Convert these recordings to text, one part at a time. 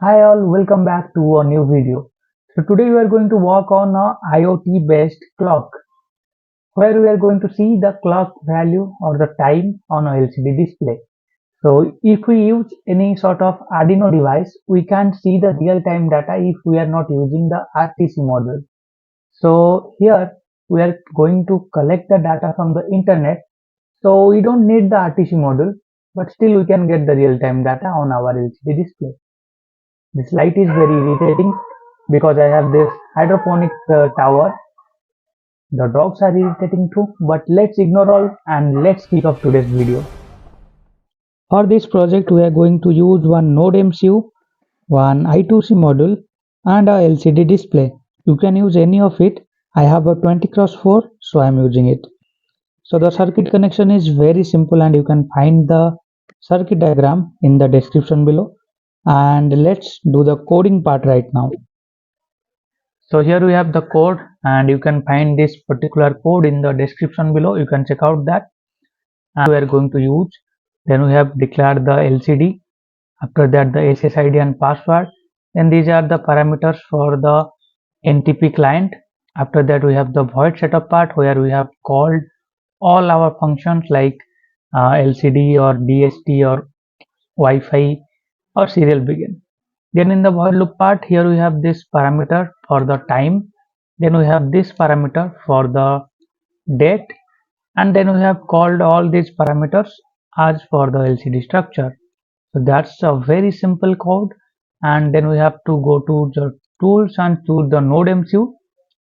Hi all, welcome back to a new video. So today we are going to work on a IoT based clock where we are going to see the clock value or the time on a LCD display. So if we use any sort of Arduino device, we can see the real time data if we are not using the RTC module. So here we are going to collect the data from the internet. So we don't need the RTC module, but still we can get the real time data on our LCD display. This light is very irritating because I have this hydroponic tower. The dogs are irritating too, but let's ignore all and let's kick off today's video. For this project, we are going to use one Node MCU, one I2C module, and a LCD display. You can use any of it. I have a 20x4, so I am using it. So the circuit connection is very simple, and you can find the circuit diagram in the description below. And let's do the coding part right now. So here we have the code, and you can find this particular code in the description below. You can check out that, and we are going to use. Then we have declared the LCD. After that, the SSID and password. Then these are the parameters for the NTP client. After that, we have the void setup part where we have called all our functions like LCD or DST or Wi-Fi or serial begin. Then in the while loop part, here we have this parameter for the time. Then we have this parameter for the date, and then we have called all these parameters as for the LCD structure. So that's a very simple code, and then we have to go to the tools and choose the Node MCU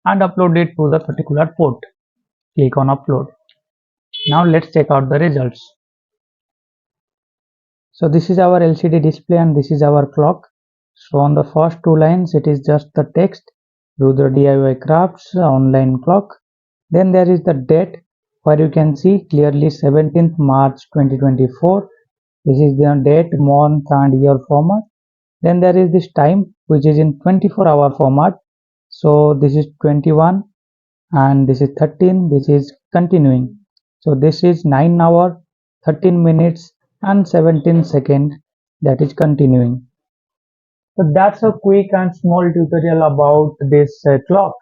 and upload it to the particular port. Click on upload. Now let's check out the results. So this is our LCD display and this is our clock. So on the first two lines it is just the text Rudra DIY Crafts online clock. Then there is the date where you can see clearly 17th March 2024. This is the date, month and year format. Then there is this time which is in 24-hour format. So this is 21 and this is 13. This is continuing. So this is 9 hours, 13 minutes and 17 seconds, that is continuing. So that's a quick and small tutorial about this clock,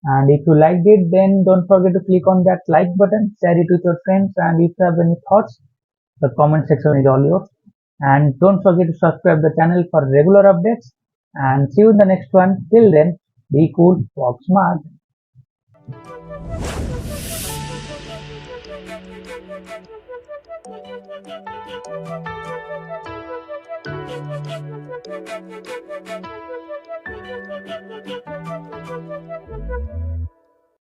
and if you liked it, then don't forget to click on that like button, share it with your friends, and if you have any thoughts, the comment section is all yours. And don't forget to subscribe the channel for regular updates, and see you in the next one. Till then, be cool, walk smart.